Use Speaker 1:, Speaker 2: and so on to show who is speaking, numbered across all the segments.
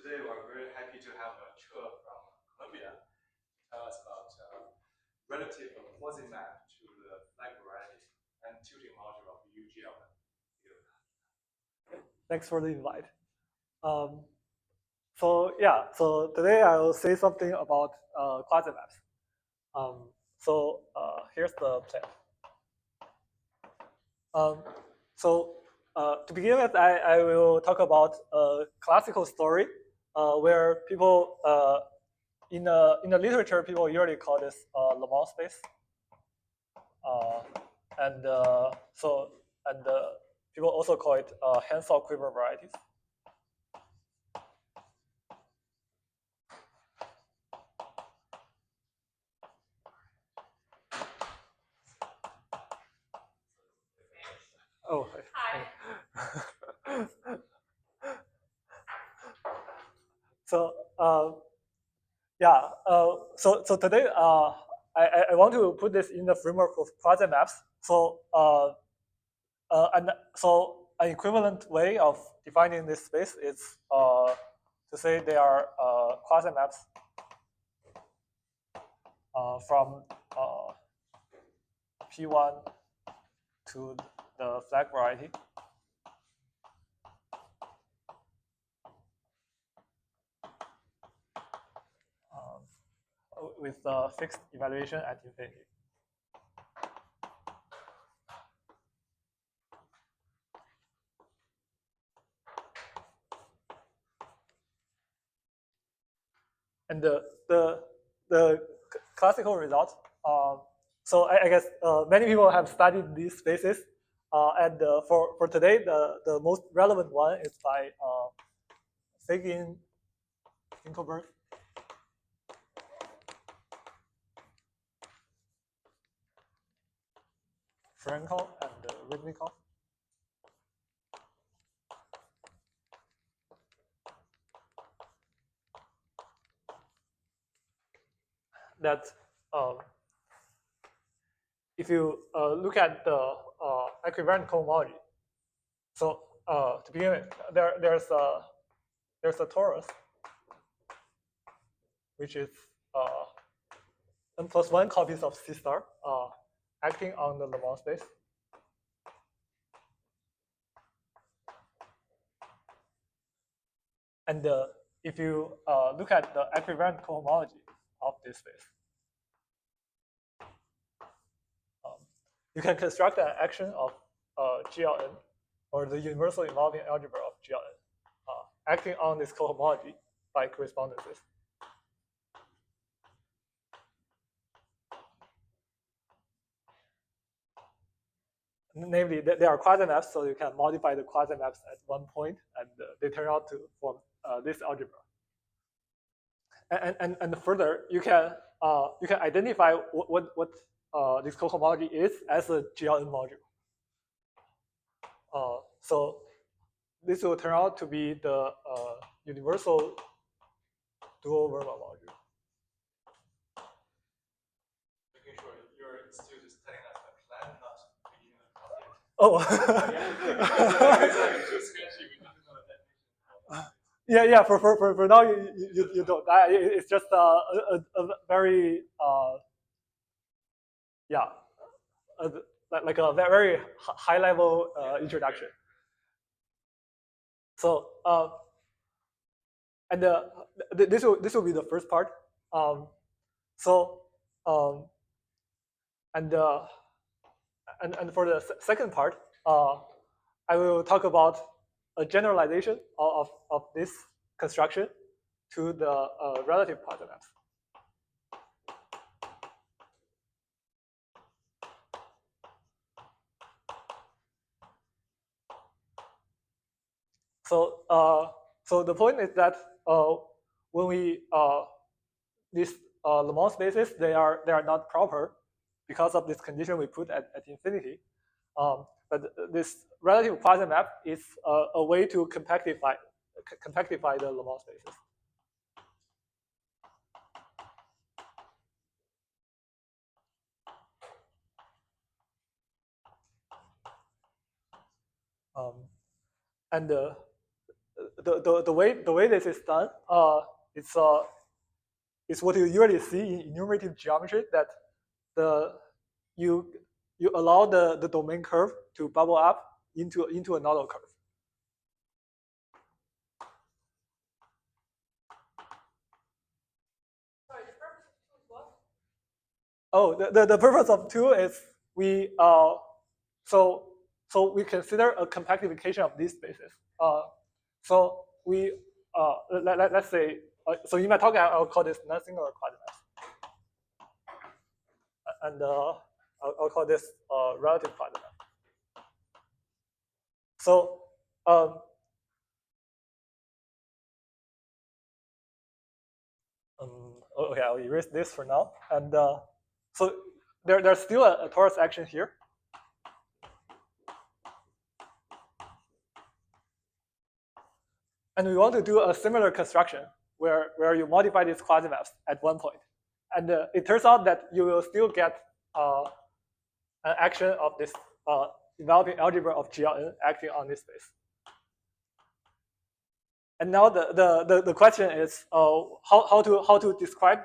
Speaker 1: Today we're very happy to have Che from Columbia tell us about relative quasimap to the flag variety and tilting module of UGL.
Speaker 2: Thanks for the invite. So today I will say something about quasimaps. Here's the plan. To begin with, I will talk about a classical story where people in the literature people usually call this Laumon space, and people also call it handsaw quiver varieties. Oh, hi. So so today I want to put this in the framework of quasimaps. So an equivalent way of defining this space is to say they are quasimaps from P1 to the flag variety. With the fixed evaluation at infinity. And the classical result. So I guess many people have studied these spaces, and for today, the most relevant one is by Fagin, Finkelberg, Frankel, and Rybnikov. That if you look at the equivariant cohomology, so to begin with, there's a torus, which is n+1 copies of C star acting on the Laumon space. And if you look at the equivariant cohomology of this space, you can construct an action of GLN, or the universal involving algebra of GLN, acting on this cohomology by correspondences. Namely, they are quasimaps, so you can modify the quasimaps at one point, and they turn out to form this algebra. And further, you can identify what this cohomology is as a GLN module. So this will turn out to be the universal dual Verma module.
Speaker 1: Making sure you're still just telling us the plan, not beginning the project.
Speaker 2: Oh. Yeah. For now, you don't. It's just a very like a very high level introduction. So and this will be the first part. And for the second part, I will talk about a generalization of this construction to the relative quasimaps. So the point is that when we these Laumon spaces, they are not proper because of this condition we put at infinity. But this relative quasimap is a way to compactify the Laumon spaces. And the way this is done, it's what you usually see in enumerative geometry, that you allow the domain curve to bubble up into another curve.
Speaker 3: Sorry, the purpose of 2 is what?
Speaker 2: Oh, the purpose of 2 is we so we consider a compactification of these spaces. So we let's say so in my talk I'll call this non-singular quasimaps, and I'll call this relative quasimap. So okay, I'll erase this for now, and so there's still a torus action here. And we want to do a similar construction where you modify these quasimaps at one point. And it turns out that you will still get an action of this developing algebra of GLN acting on this space. And now the question is how to describe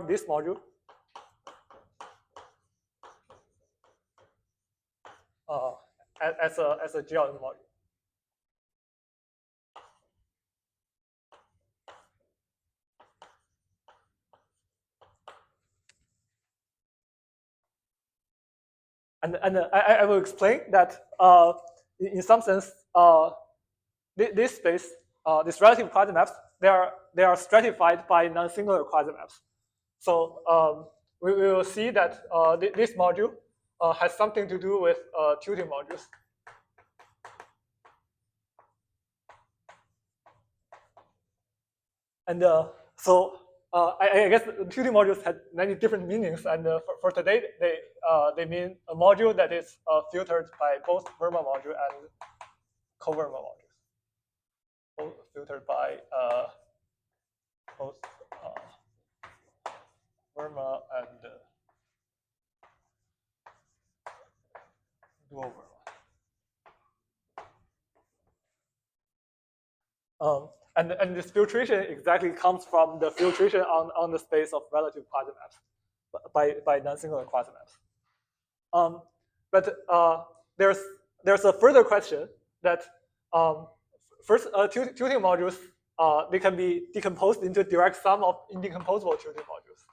Speaker 2: this module as a GLN module. And I will explain that in some sense this space, these relative quasimaps, they are stratified by non-singular quasimaps. So we will see that this module has something to do with tilting modules. And so I guess tilting modules had many different meanings, and for today they mean a module that is filtered by both Verma module and coverma modules. Both filtered by both Verma and dual Verma. And this filtration exactly comes from the filtration on the space of relative quasimaps by non-singular quasimaps. But there's a further question that first tilting modules they can be decomposed into direct sum of indecomposable tilting modules.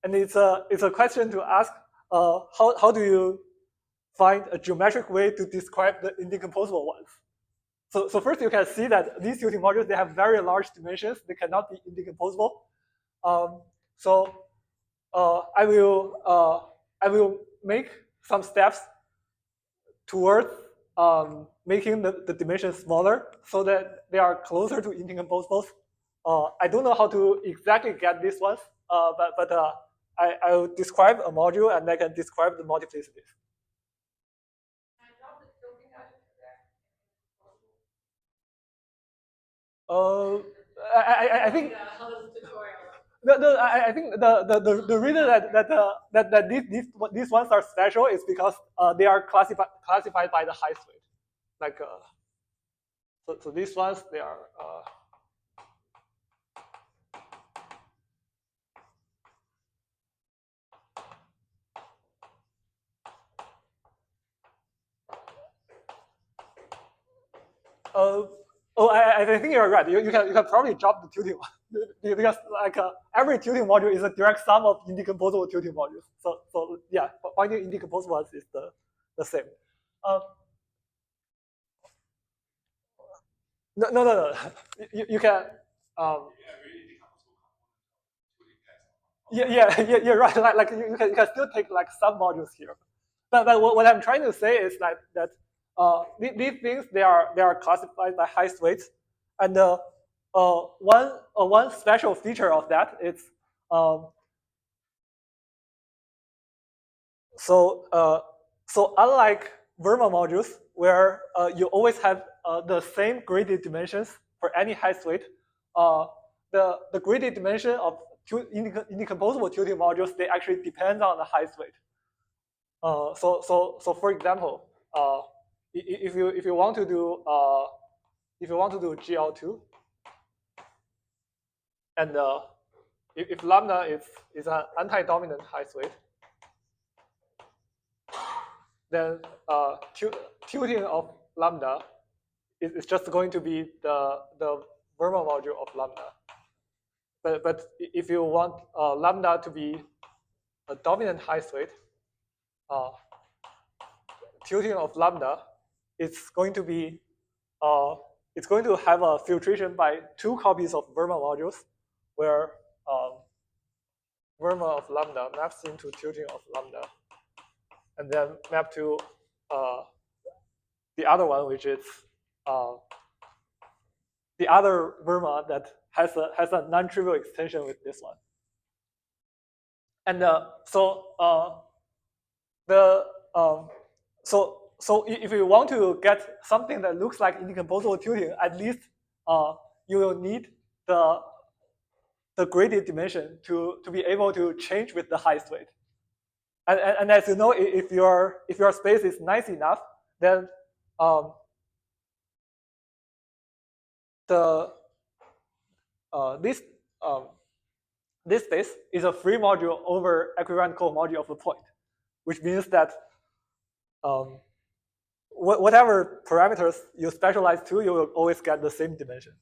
Speaker 2: And it's a question to ask how do you find a geometric way to describe the indecomposable ones? So first you can see that these tilting modules, they have very large dimensions. They cannot be indecomposable. So I will make some steps towards making the dimensions smaller so that they are closer to indecomposables. I don't know how to exactly get these ones, but I will describe a module and I can describe the multiplicities. I think I think the reason that these ones are special is because they are classified by the height weight. Like so these ones, they are I think you're right. You can probably drop the tilting one because like every tilting module is a direct sum of indecomposable tilting modules. So yeah, finding indecomposable ones is the same. No. You can. Yeah, you're right. Like you can still take like sub modules here, but what I'm trying to say is that these things they are classified by height weights, and one special feature of that is so unlike Verma modules where you always have the same graded dimensions for any height weight. The graded dimension of indecomposable tilting modules, they actually depend on the height weight. So for example, if you want to do GL2, and if lambda is an anti-dominant height weight, then tilting of lambda is just going to be the Verma module of lambda. But if you want lambda to be a dominant height weight, tilting of lambda is going to be it's going to have a filtration by 2 copies of Verma modules, where Verma of lambda maps into tilting of lambda, and then map to the other one, which is the other Verma that has a non-trivial extension with this one. And so if you want to get something that looks like indecomposable tilting, at least you will need the graded dimension to be able to change with the height weight. And as you know, if your space is nice enough, then this space is a free module over equivalent cohomology of the point, which means that whatever parameters you specialize to, you will always get the same dimension.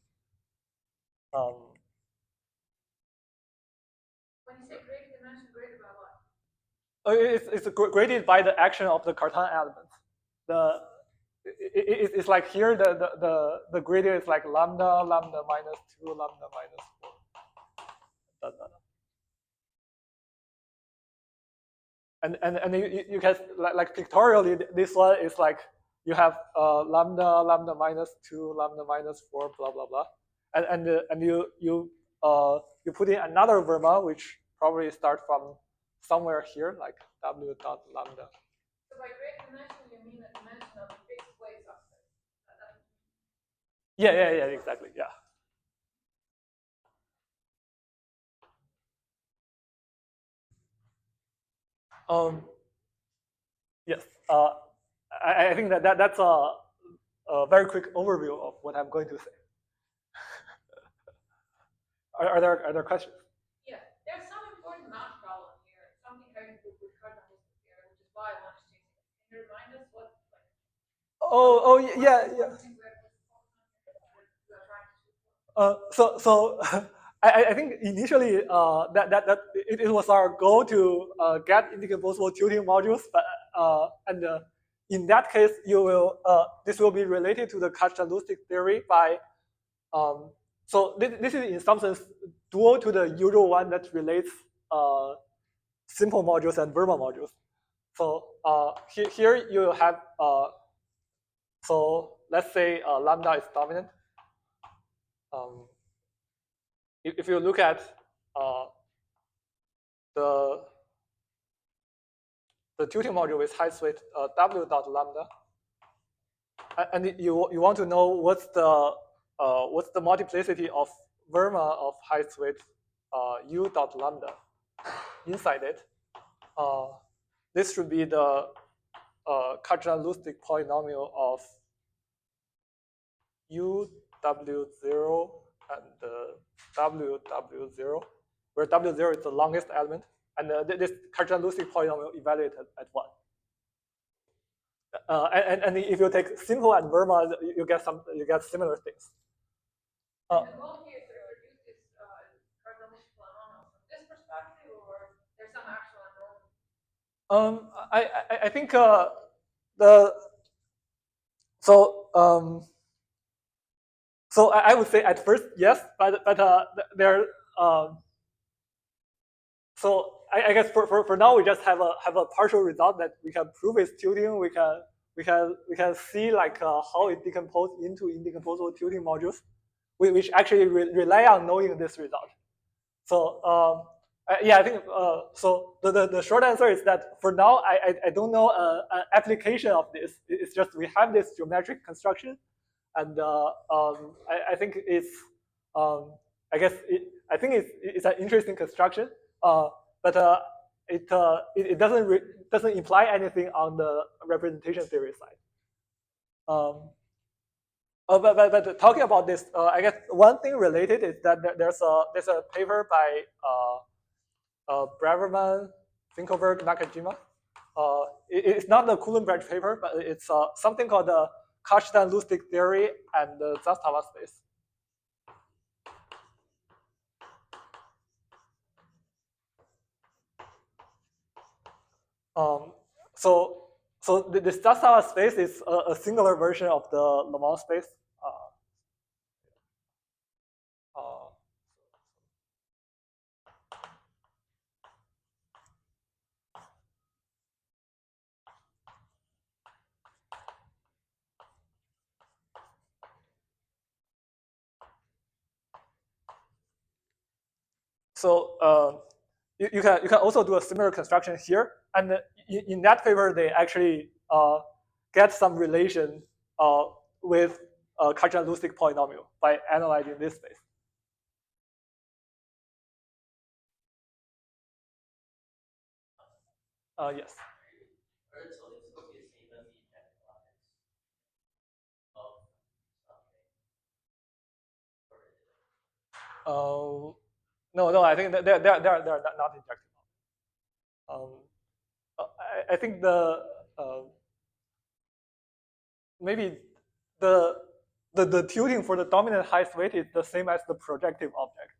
Speaker 3: When you say graded dimension, graded by what?
Speaker 2: It's graded by the action of the Cartan element. It's like here the gradient is like lambda minus 2, lambda minus 4. And you can like pictorially, this one is like you have lambda minus 2, lambda minus 4, blah blah blah, and you put in another Verma which probably start from somewhere here, like w dot lambda.
Speaker 3: So by graded dimension, you mean the dimension of the fixed weight subspace.
Speaker 2: Yeah, exactly, yeah. Yes, I think that's a very quick overview of what I'm going to say. Are there questions?
Speaker 3: Yeah, there's some important math problem here, something having to do with cardinal here, which is why I want to change it. Can you remind us what?
Speaker 2: Oh yeah. So I think initially that it was our goal to get indecomposable tilting modules, but in that case you will this will be related to the Kac-Chandlustic theory by so this is in some sense dual to the usual one that relates simple modules and Verma modules. So here you have so let's say lambda is dominant. If you look at the tilting module with height weight w dot lambda, and you want to know what's the multiplicity of Verma of height weight u dot lambda inside it. This should be the Kac-Chandlustic polynomial of u w0 and w0, where w0 is the longest element, and this Kac-Chandlustic polynomial evaluated at 1. And if you take simple and Verma, you get similar things.
Speaker 3: The goal here is to reduce this Kac-Chandlustic polynomial from this perspective, or there's some actual unknown?
Speaker 2: I think so I would say at first yes, but there so I guess for now we just have a partial result that we can prove it's tilting. We can see like how it decomposes into indecomposable tilting modules, which actually rely on knowing this result. So Yeah, I think so. The short answer is that for now, I don't know an application of this. It's just we have this geometric construction, and I think it's I guess I think it's an interesting construction, but it doesn't imply anything on the representation theory side. But talking about this, I guess one thing related is that there's a paper by Braverman, Finkelberg, Nakajima. It's not the Coulomb-Branch paper, but it's something called the Kashtan-Lustig theory and the Zastava space. So this Zastava space is a singular version of the Laumon space. So you can also do a similar construction here, and in that paper they actually get some relation with Kashtan-Lustig polynomial by analyzing this space. Yes. No, I think they're not injective. I think maybe the tilting for the dominant highest weight is the same as the projective object.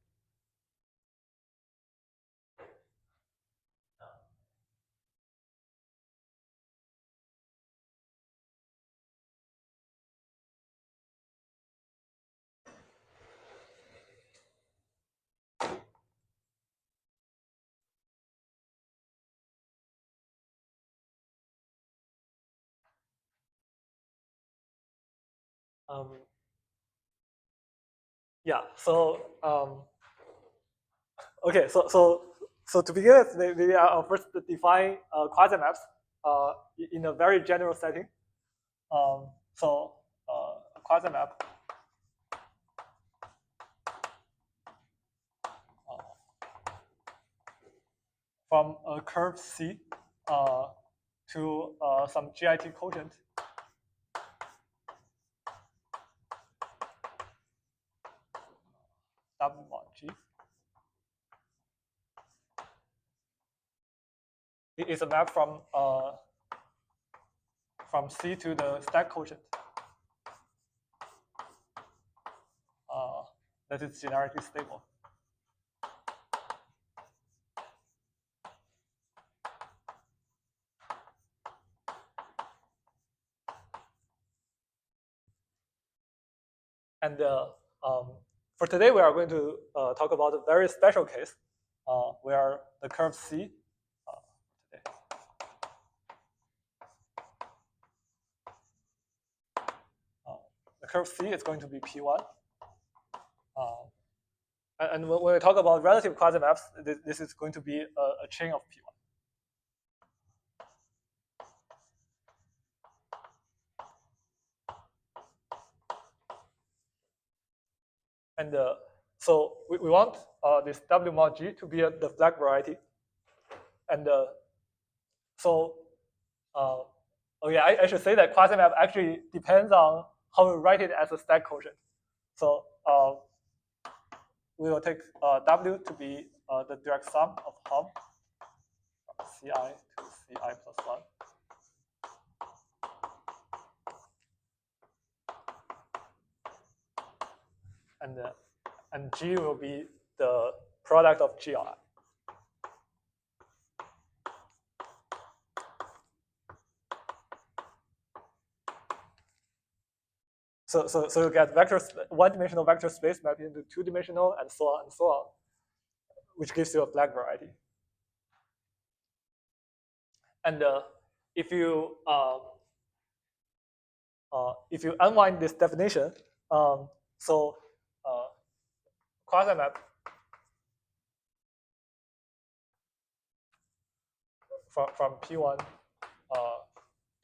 Speaker 2: Yeah. So okay. So to begin with, maybe I'll first define quasimaps in a very general setting. So quasimap from a curve C to some GIT quotient. W mod G. It is a map from C to the stack quotient. That is generically stable. And for today, we are going to talk about a very special case where the curve C the curve C is going to be P1. And when we talk about relative quasimaps, this is going to be a chain of P1. And so we want this W mod G to be the flag variety. And so, oh yeah, I should say that quasimap actually depends on how we write it as a stack quotient. So we will take W to be the direct sum of hom from Ci to Ci plus 1. And G will be the product of GI. So you get one-dimensional vector space mapped into two-dimensional, and so on, which gives you a flag variety. And if you unwind this definition, so quasimap from P1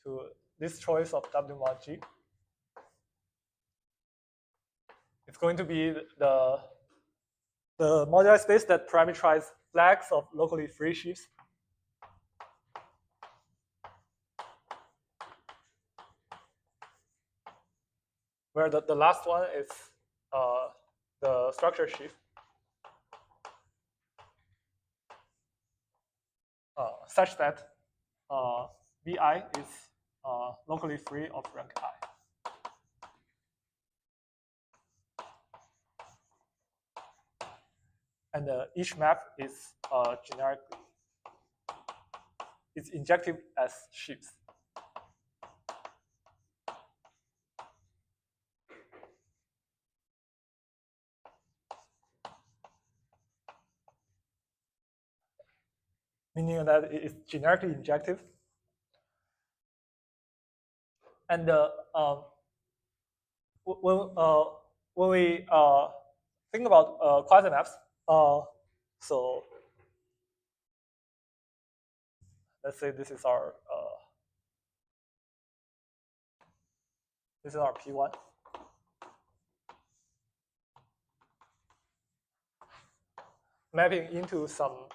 Speaker 2: to this choice of W mod G. It's going to be the moduli space that parameterizes flags of locally free sheaves. Where the last one is the structure sheaf. Such that Vi is locally free of rank I. And each map is generically. It's injective as sheaves. Meaning that it's generically injective. And when we think about quasimaps, so let's say this is our P1. Mapping into some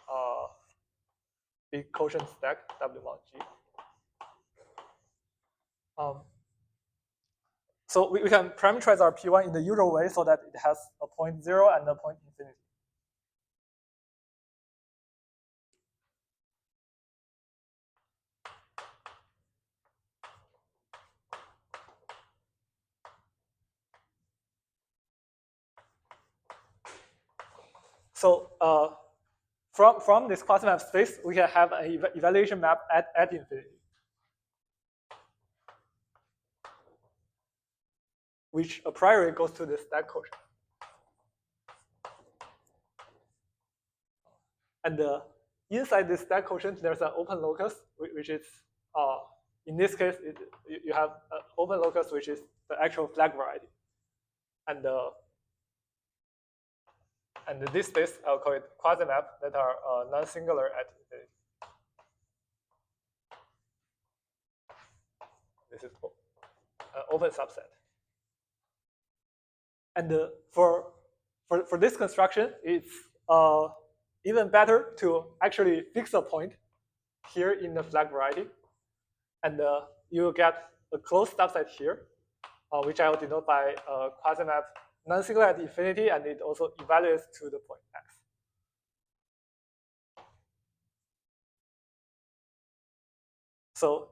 Speaker 2: big quotient stack W mod G. So we can parameterize our P1 in the usual way so that it has a point 0 and a point infinity. So from this quasimap space, we can have an evaluation map at infinity, which a priori goes to the stack quotient. And inside this stack quotient, there's an open locus, which is, in this case, you have an open locus, which is the actual flag variety. And this space, I'll call it quasimap, that are non-singular at infinity. This is an open subset. And for this construction, it's even better to actually fix a point here in the flag variety. And you will get a closed subset here, which I will denote by quasimap non-singular at infinity, and it also evaluates to the point x. So,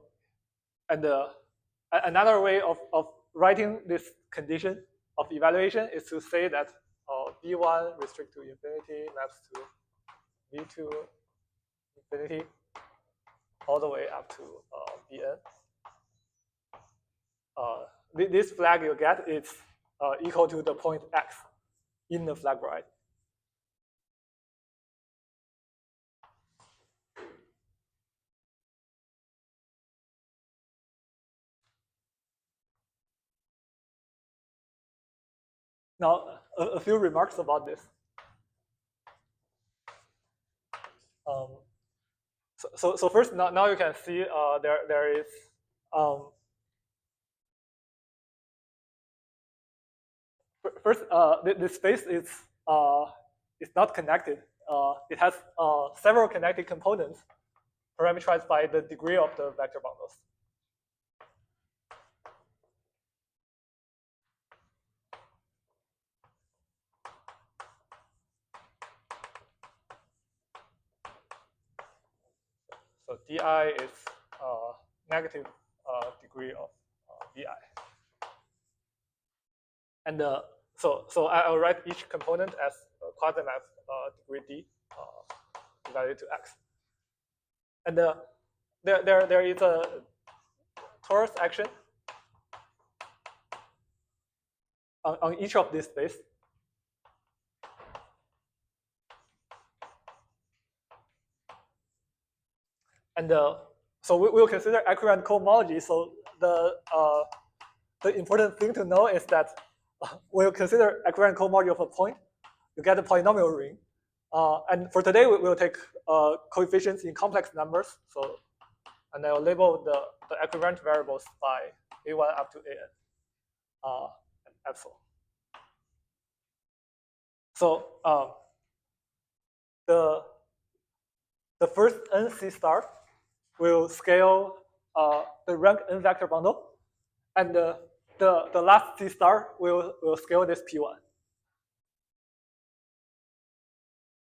Speaker 2: and another way of writing this condition of evaluation is to say that V1 restrict to infinity maps to V2 infinity all the way up to Vn. This flag you get is equal to the point x in the flag variety. Now, a few remarks about this. So first, now you can see there is first this space is not connected. It has several connected components parameterized by the degree of the vector bundles. So di is negative degree of vi. And so I'll write each component as quasimap degree d divided to x. And there is a torus action on each of these space. And so we'll consider equivalent cohomology. So the important thing to know is that we'll consider equivalent cohomology of a point. You get a polynomial ring And for today, we'll take coefficients in complex numbers. So, and I'll label the equivalent variables by a1 up to an, and epsilon. So the first n C star will scale the rank n vector bundle, and the last C star will scale this P1,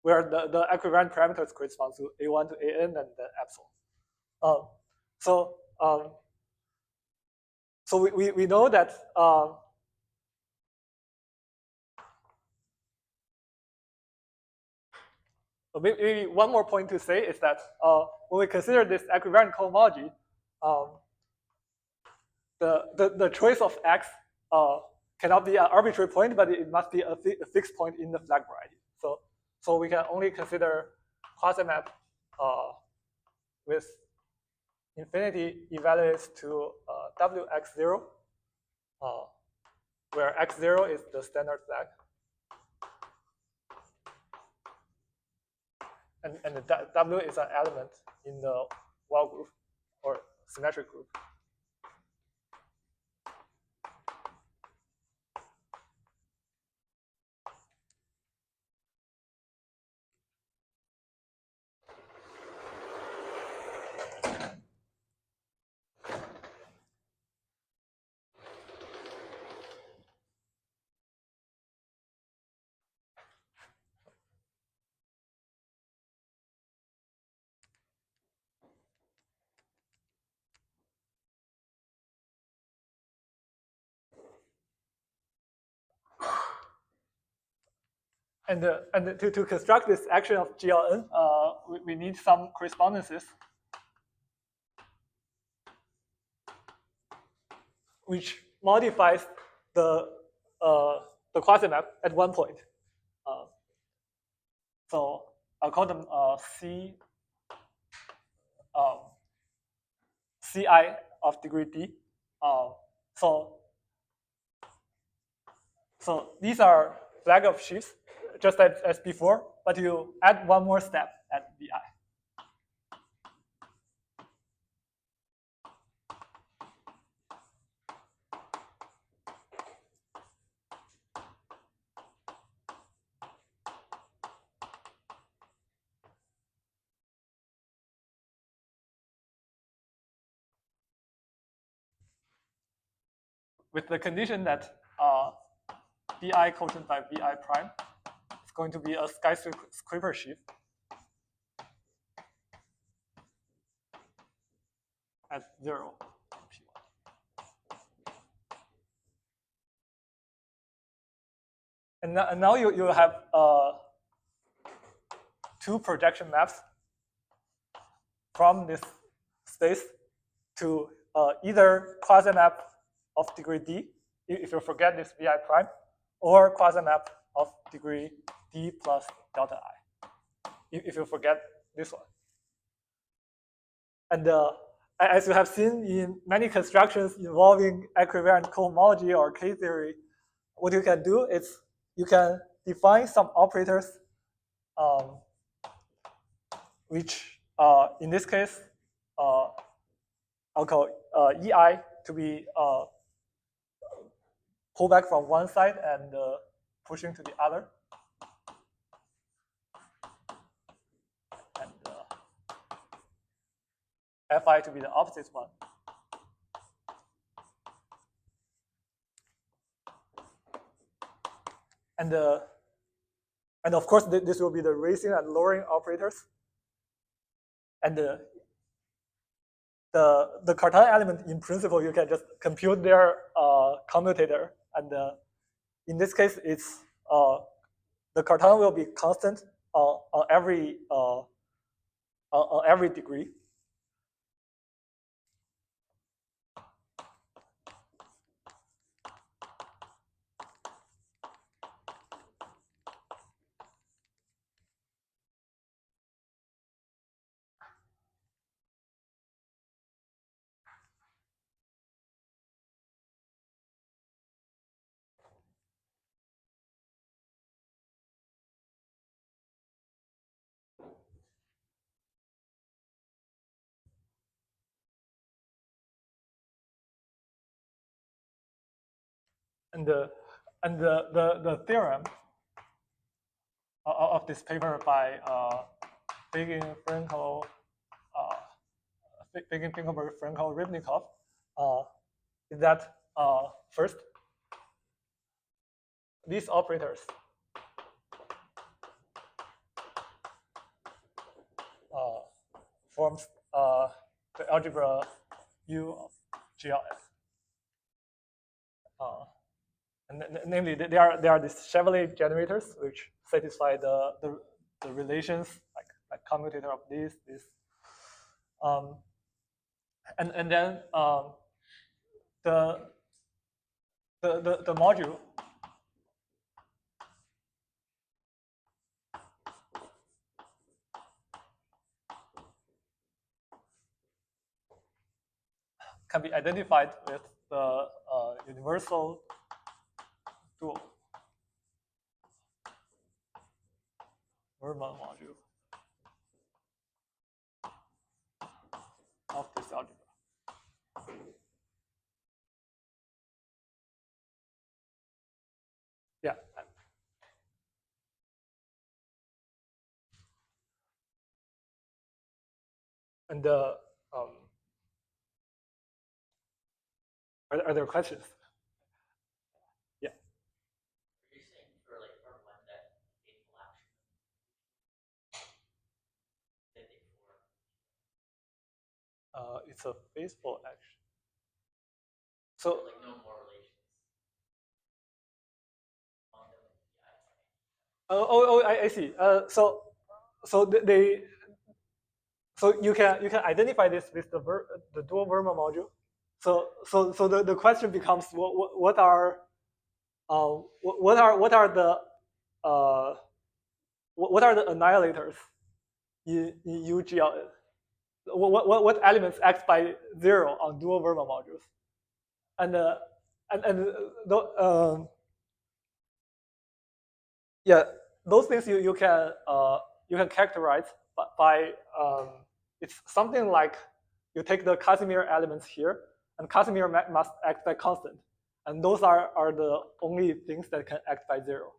Speaker 2: where the equivalent parameters correspond to A1 to AN and then epsilon. So we know that maybe one more point to say is that when we consider this equivalent cohomology, the choice of x cannot be an arbitrary point, but it must be a fixed point in the flag variety. So we can only consider quasimap with infinity evaluates to wx0, where x0 is the standard flag. And the W is an element in the wall group or symmetric group. And to construct this action of GLN, we need some correspondences which modifies the quasimap at one point. So I'll call them C Ci of degree d. So these are flag of sheaves, just as before, but you add one more step at Vi. With the condition that Vi quotient by Vi prime is going to be a skyscraper sheaf at 0 P1. And now you have two projection maps from this space to either quasimap of degree d, if you forget this Vi prime, or quasimap of degree d plus delta I, if you forget this one. And as you have seen in many constructions involving equivalent cohomology or K-theory, what you can do is you can define some operators which, in this case, I'll call EI to be pull back from one side and pushing to the other. And Fi to be the opposite one. And of course, this will be the raising and lowering operators. And the Cartan element, in principle, you can just compute their commutator. And in this case, it's the Cartan will be constant on every degree. And the theorem of this paper by Bigin, Frankel, Bigin, Finkelberg, Frankel, Rybnikov, is that first, these operators forms the algebra U of GLS. And namely, they are these Chevrolet generators which satisfy the relations like commutator of this. And then the module can be identified with the universal dual Riemann module of this algebra. Yeah. And are there questions? Yeah.
Speaker 4: Are you saying for like for one that they collapse? That they form?
Speaker 2: It's a baseball action. So
Speaker 4: like no more relations.
Speaker 2: I see. So they so you can identify this with the dual Verma module. So the question becomes what are the annihilators in UGL? What elements act by 0 on dual Verma modules? And yeah, those things you can characterize by it's something like you take the Casimir elements here, and Casimir must act by constant, and those are the only things that can act by 0.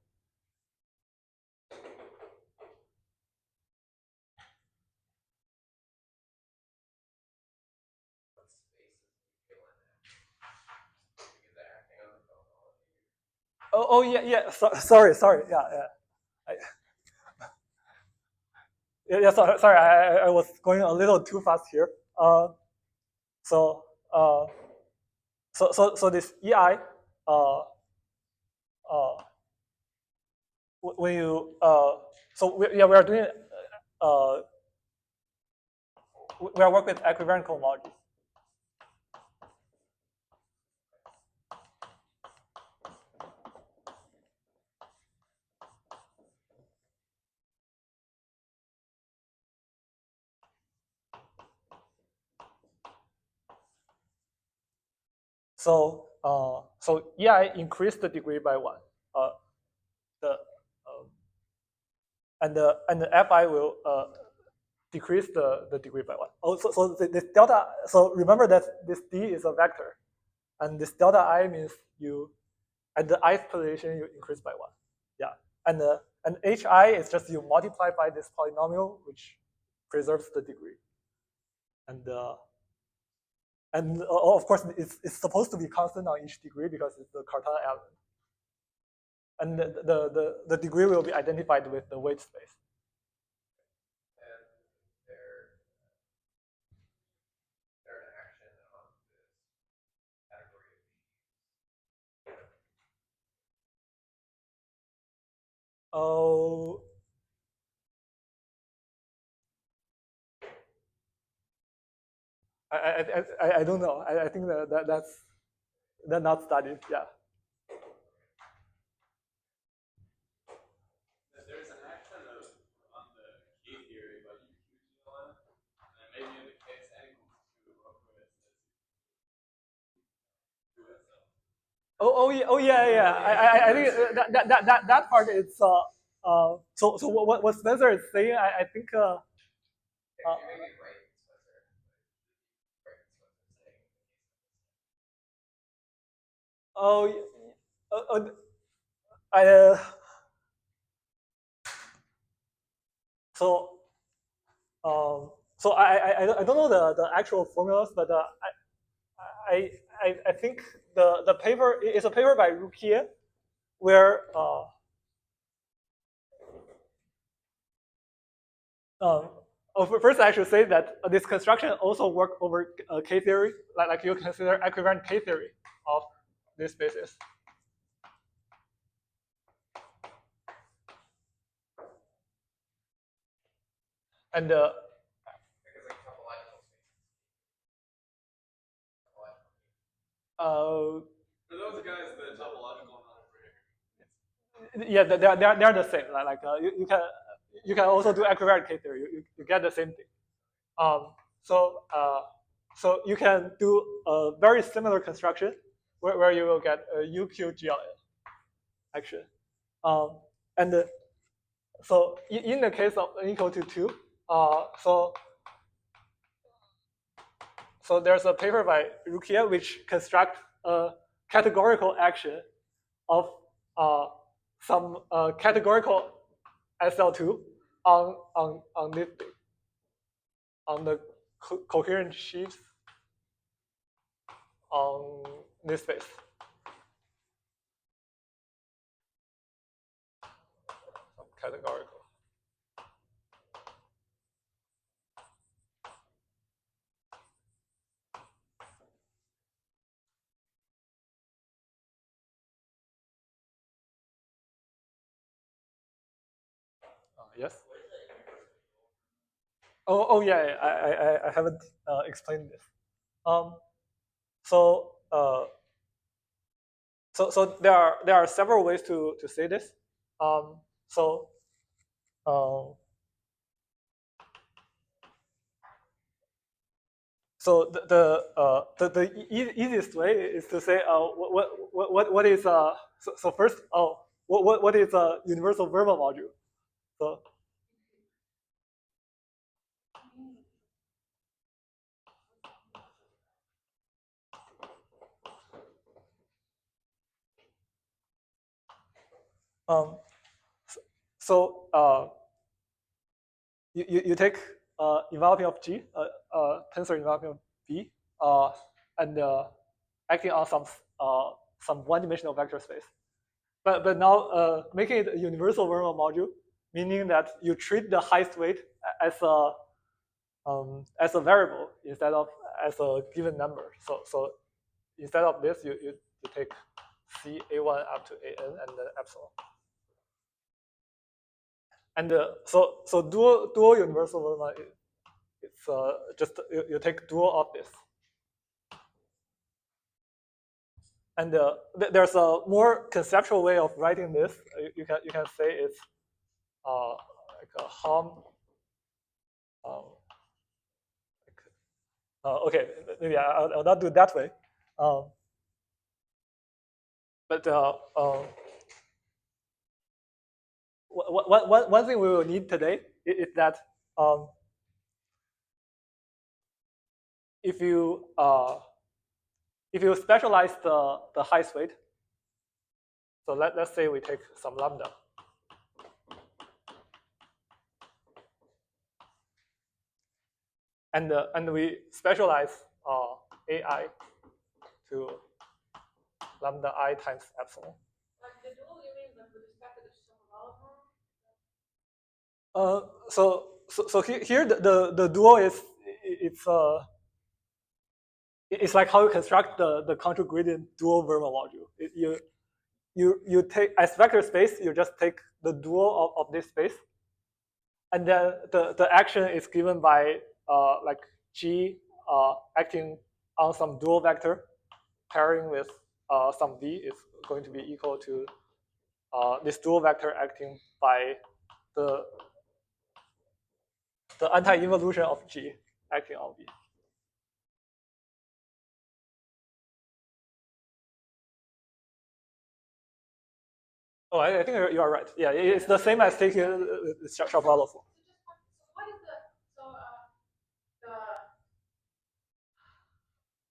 Speaker 2: Oh yeah. Sorry. Yeah. Sorry. I was going a little too fast here. So this EI, when you we are doing we are working with equivariant cohomology. So EI increased the degree by 1. And the Fi will decrease the degree by 1. Oh, so this delta. So remember that this D is a vector, and this delta I means you at the ith position you increase by 1. Yeah, and Hi is just you multiply by this polynomial which preserves the degree, and of course it's supposed to be constant on each degree because it's the Cartan element, and the degree will be identified with the weight space. Oh, I don't know. I think that's not studied. Yeah.
Speaker 1: There's an action on the key theory, but you QG on it, and maybe in the case any to work with
Speaker 2: Oh yeah. I think that part is so what Spencer is saying. I think oh I so so I don't know the actual formulas, but I think the paper is a paper by Ruquier where first I should say that this construction also work over K theory, like you consider equivalent K theory of this basis. And
Speaker 1: For those guys, the topological non-operator.
Speaker 2: yeah, they're the same. Like you can also do equivalent K theory. You get the same thing. So you can do a very similar construction where you will get a UQGL action. And so in the case of n equal to 2, so there's a paper by Ruquier which construct a categorical action of some categorical SL2 on this thing, on the coherent sheaves on this space. Categorical. Yes. Oh yeah. I haven't explained this. So there are several ways to say this. So the easiest way is to say what is so first what is a universal verbal module? So you take enveloping of G, tensor enveloping of V, and acting on some one-dimensional vector space. But now making it a universal verbal module, meaning that you treat the highest weight as a variable instead of as a given number. So instead of this, you take C A1 up to AN and then epsilon. And so dual universal verbal, it's just you take dual of this. And there's a more conceptual way of writing this. You can say it's like a hom. Okay, maybe I'll not do it that way. But one thing we will need today is that if you specialize the highest weight, so let's say we take some lambda. And we specialize AI to lambda I times epsilon.
Speaker 3: Like the dual, you mean like with respect to the Laumon?
Speaker 2: So here the dual is it's like how you construct the contour gradient dual verbal module. You take as vector space, you just take the dual of this space, and then the action is given by like G acting on some dual vector pairing with some V is going to be equal to this dual vector acting by the anti-involution of G acting on V. Oh, I think you are right. Yeah, it's the same as taking Shapovalov form.
Speaker 3: What is the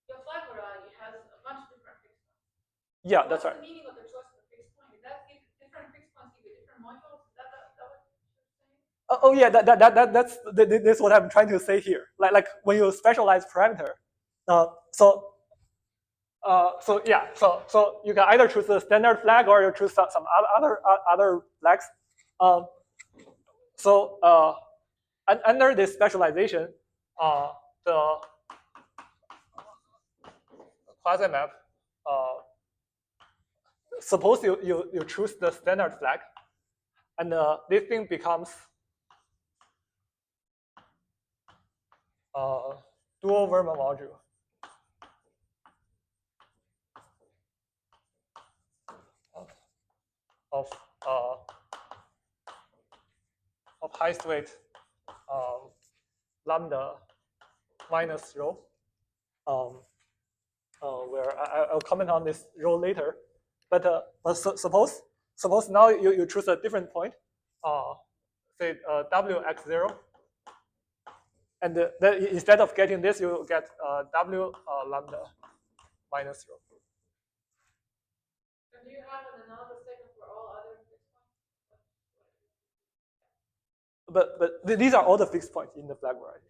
Speaker 3: your flag variety has a bunch of different fixed.
Speaker 2: Yeah, that's right.
Speaker 3: What's the meaning of the choice of
Speaker 2: Oh yeah, that's what I'm trying to say here. Like when you specialize parameter, so yeah, so you can either choose the standard flag or you choose some other flags. So under this specialization, the quasimap, suppose you choose the standard flag, and this thing becomes dual Verma module of highest weight lambda minus rho, where I'll comment on this rho later. But suppose now you choose a different point, say wx0, and then instead of getting this, you get w lambda minus rho.
Speaker 3: And do you have an analogous statement for all other fixed points?
Speaker 2: But these are all the fixed points in the flag variety.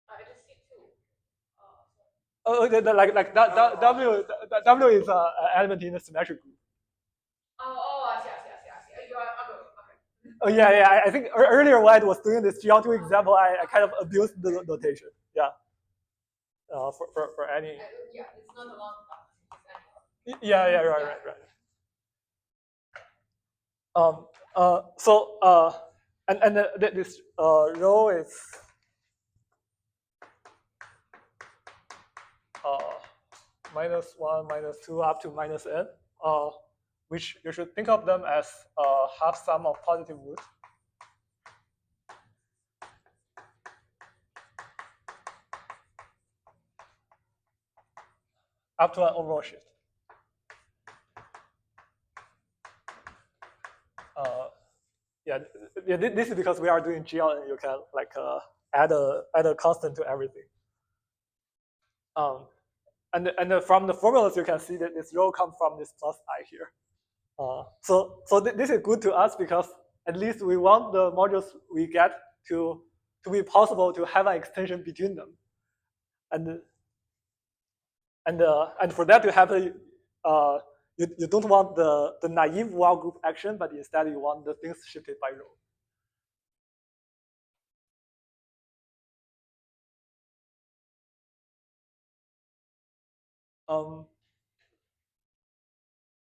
Speaker 3: I just see two.
Speaker 2: Oh, like W is an element in the symmetric group.
Speaker 3: I see. Okay.
Speaker 2: Oh yeah. I think earlier when I was doing this GL2 example, I kind of abused the notation. Yeah. For any.
Speaker 3: Yeah, it's not a long time.
Speaker 2: Yeah. Right. So this rho is -1, -2 up to -n, which you should think of them as half sum of positive roots. Up to an overall shift. This is because we are doing GL and you can like add a constant to everything. And from the formulas you can see that this rho comes from this plus I here. So this is good to us because at least we want the modules we get to be possible to have an extension between them, and for that to happen, you don't want the naive while group action, but instead you want the things shifted by rho.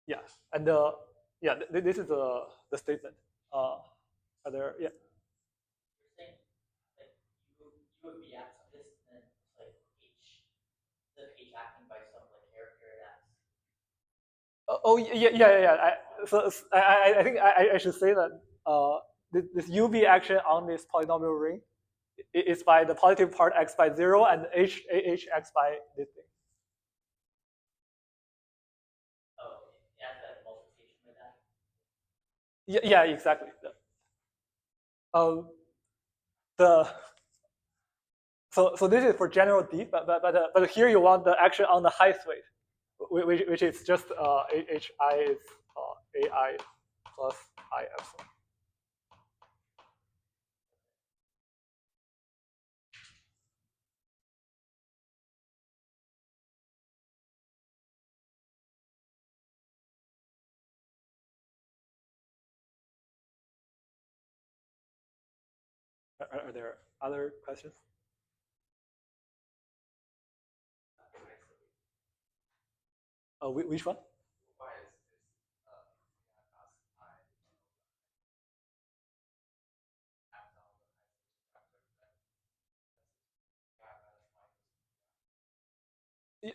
Speaker 2: Yeah, and this is the statement. Are there? Yeah.
Speaker 4: You're saying like you would react to this and then like H acting by some like character that's.
Speaker 2: I think I should say that this UV action on this polynomial ring is by the positive part x by 0 and h x by this thing. Yeah, exactly. So this is for general D, but here you want the action on the highest weight, which is just HI is AI plus I epsilon. Are there other questions? Which one?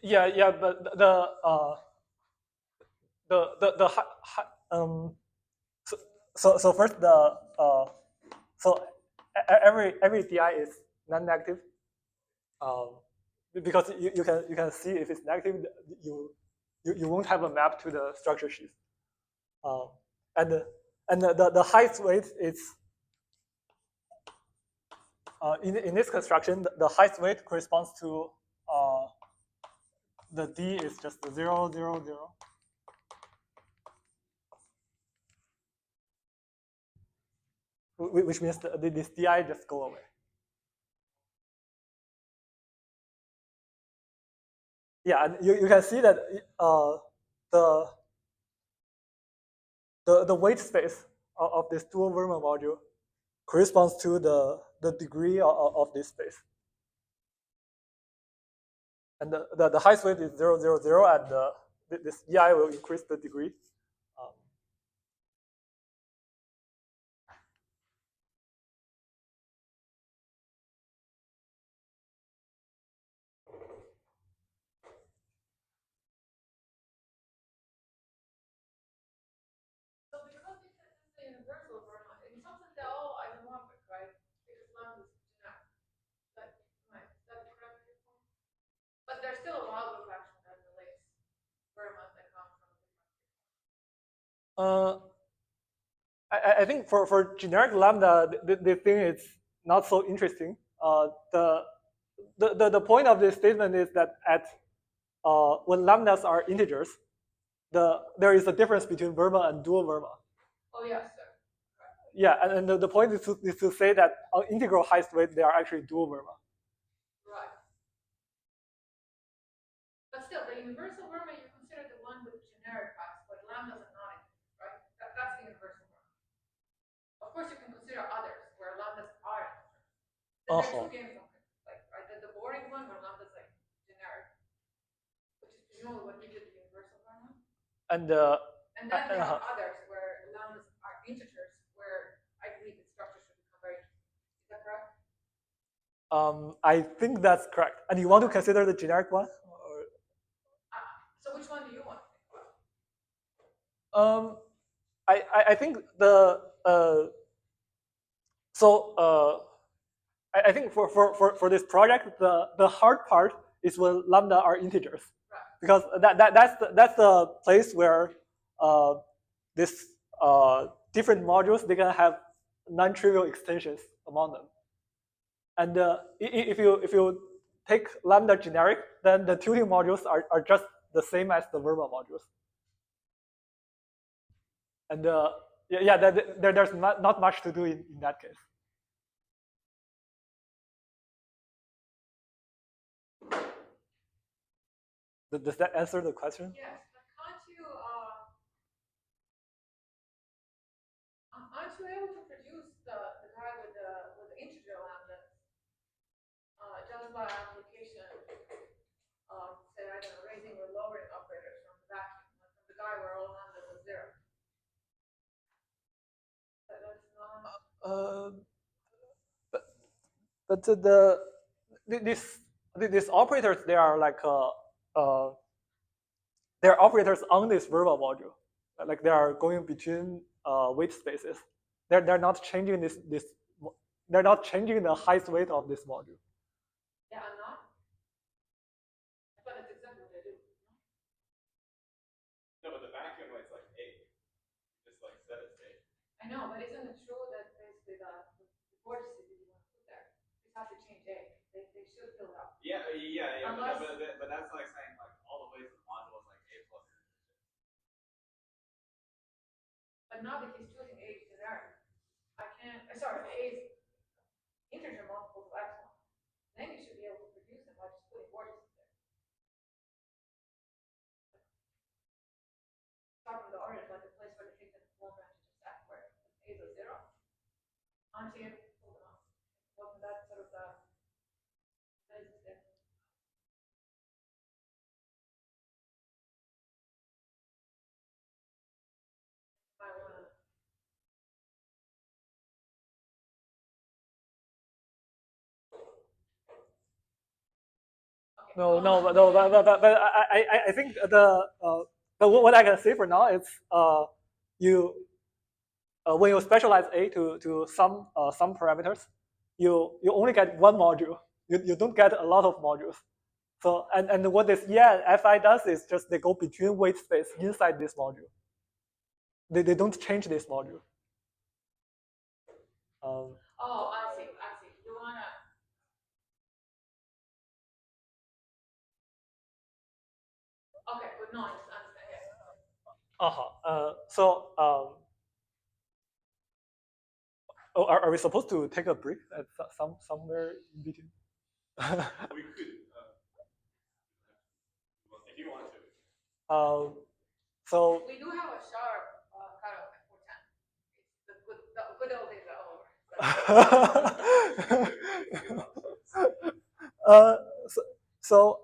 Speaker 2: Yeah, but so first so every di is non-negative, because you can see if it's negative, you won't have a map to the structure sheaf, and the highest weight is in this construction, the highest weight corresponds to the D is just 0, 0, 0. which means this di just go away. Yeah, and you can see that the weight space of this dual Verma module corresponds to the degree of this space. And the height weight is 0, 0, 0, and this EI will increase the degree.
Speaker 3: So because this is the universal Verma, in some sense they're all isomorphic, right? Because lambda is generic. Is that correct? But there's still a while loop action that relates Vermas that come from
Speaker 2: I think for generic lambda, the thing is not so interesting. The point of this statement is that when lambdas are integers, there is a difference between Verma and dual Verma.
Speaker 3: Oh yes, sir.
Speaker 2: Yeah, and the point is to say that on integral height weight, they are actually dual Verma.
Speaker 3: Right. But still, the universal Verma, you consider the one with generic height, but lambdas are not integers, right? That's the universal Verma. Of course, you can consider others where lambdas are integers. Then there are two game functions, like right, the boring one where lambdas like generic, which is presumably what we did the universal Verma. And then there are others where lambdas are integers, where I believe the structure should become very interesting. Is that correct?
Speaker 2: I think that's correct. And you want to consider the generic one?
Speaker 3: So which one do you want to think
Speaker 2: about? I think I think for this project, the hard part is when lambda are integers,
Speaker 3: right?
Speaker 2: Because that's the place where this different modules, they can have non-trivial extensions among them. And if you take lambda generic, then the tilting modules are just the same as the Verma modules. And there's not much to do in that case. Does that answer the question?
Speaker 3: Yes, but can't you, aren't you able to produce the guy with the integer lambdas just by application of, say, I don't know, raising or lowering operators from the vacuum, like from the guy where all lambdas are zero? That's not.
Speaker 2: But these operators, they are like they're operators on this Verma module, like they are going between weight spaces. They're not changing this they're not changing the height weight of this module.
Speaker 3: Yeah, I'm not. But it's exactly what they do.
Speaker 1: No, but the vacuum is like A. Just like set as A.
Speaker 3: I know, but isn't it true that basically the vortices that you want to put there, just have to change A. They should fill up.
Speaker 1: Yeah.
Speaker 3: Unless,
Speaker 1: but that's like saying like all the ways the module is like A plus.
Speaker 3: but not if he's choosing A generic. I can't. Sorry, A is integer multiples of epsilon. Then you should be able to produce them by just putting vortices there. Top of the order is like a place where the things in the full branch are set, where A is a zero. Aren't you able to pull them up? Wasn't that sort of the basis there? I want to.
Speaker 2: But I think but what I can say for now is you when you specialize A to some parameters, you only get one module. You don't get a lot of modules. So and what this FI does is just they go between weight space inside this module. They don't change this module.
Speaker 3: Oh, I see. You wanna. Okay, but no, I understand. Yes.
Speaker 2: So Oh, are we supposed to take a break at somewhere in between?
Speaker 1: We could, if you want to.
Speaker 2: So
Speaker 3: We do have a sharp cutoff at 4:10. The good old days are over.
Speaker 2: so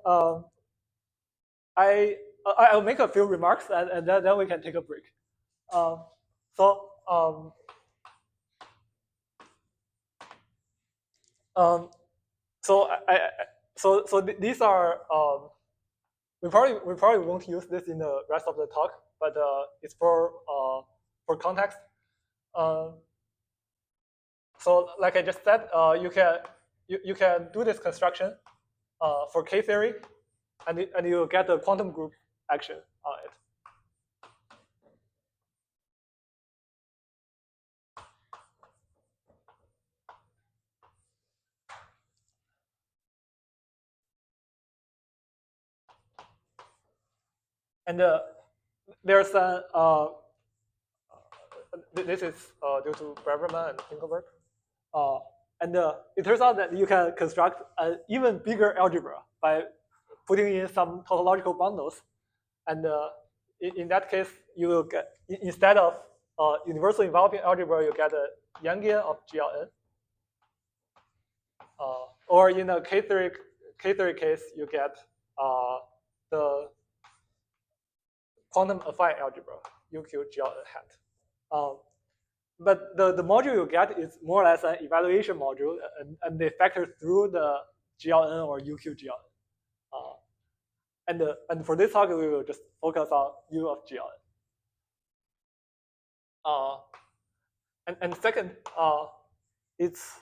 Speaker 2: I'll make a few remarks and then we can take a break. So these are we probably won't use this in the rest of the talk, but it's for context. So like I just said, you can do this construction for K theory, and you get a quantum group action on it. And there's a this is due to Braverman and Finkelberg. And it turns out that you can construct an even bigger algebra by putting in some tautological bundles. And in that case, you will get, instead of universal enveloping algebra, you get a Yangian of GLN. Or in a K-theory case, you get the quantum affine algebra, UQ GLN hat. But the module you get is more or less an evaluation module, and they factor through the GLN or UQ GLN. And for this talk, we will just focus on U of GLN. And second, it's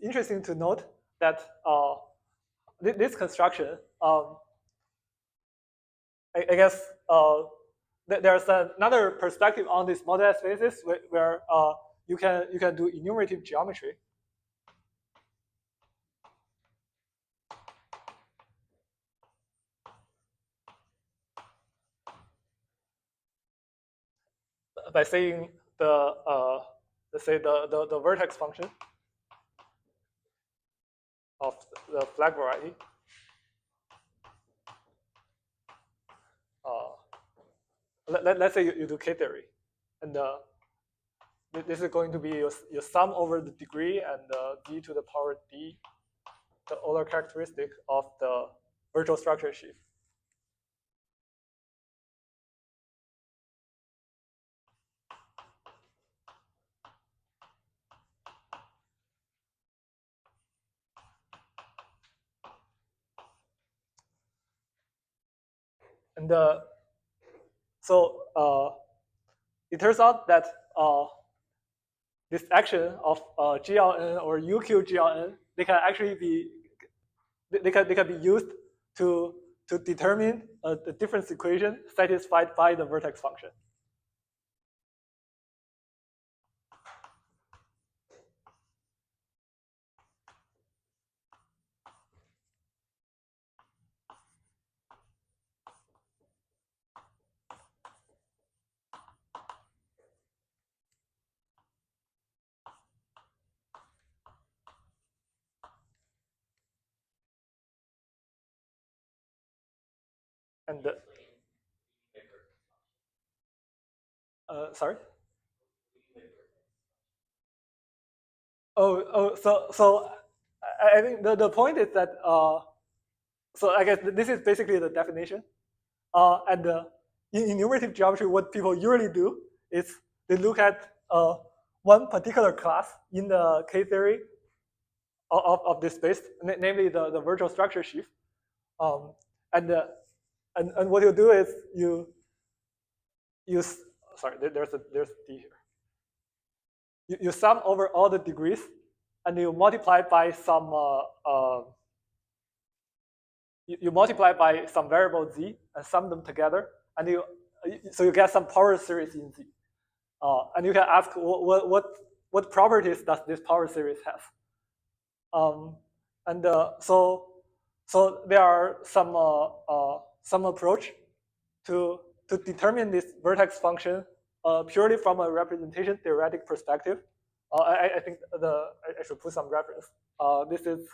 Speaker 2: interesting to note that this construction, I guess there's another perspective on this moduli spaces where you can do enumerative geometry. By saying let's say the vertex function of the flag variety. Let's say you do K theory, and this is going to be your sum over the degree and d to the power d, the Euler characteristic of the virtual structure sheaf. And so it turns out that this action of GLN or UQ GLN, they can actually be they can be used to determine a difference equation satisfied by the vertex function. And sorry. So I think the point is that so I guess this is basically the definition. And in enumerative geometry, what people usually do is they look at one particular class in the K theory of this space, namely the virtual structure sheaf. And what you do is you sorry, there's D here. You sum over all the degrees, and you multiply by some you multiply by some variable z and sum them together, and so you get some power series in z. And you can ask what properties does this power series have? So there are some approach to determine this vertex function purely from a representation theoretic perspective. I think I should put some reference. This is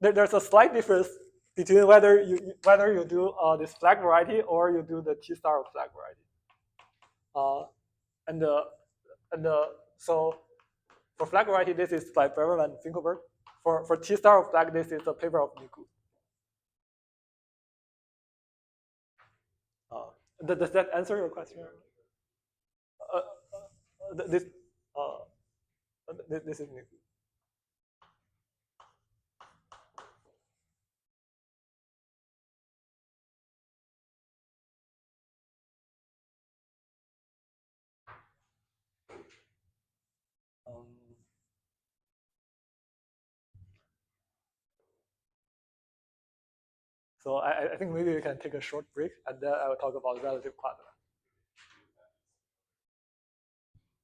Speaker 2: there's a slight difference between whether you do this flag variety or you do the T star of flag variety. So for flag variety, this is by Bevel and Finkelberg. For T star of flag, this is a paper of Niku. Does that answer your question? This this is Niku. So I think maybe we can take a short break, and then I will talk about relative quadrant.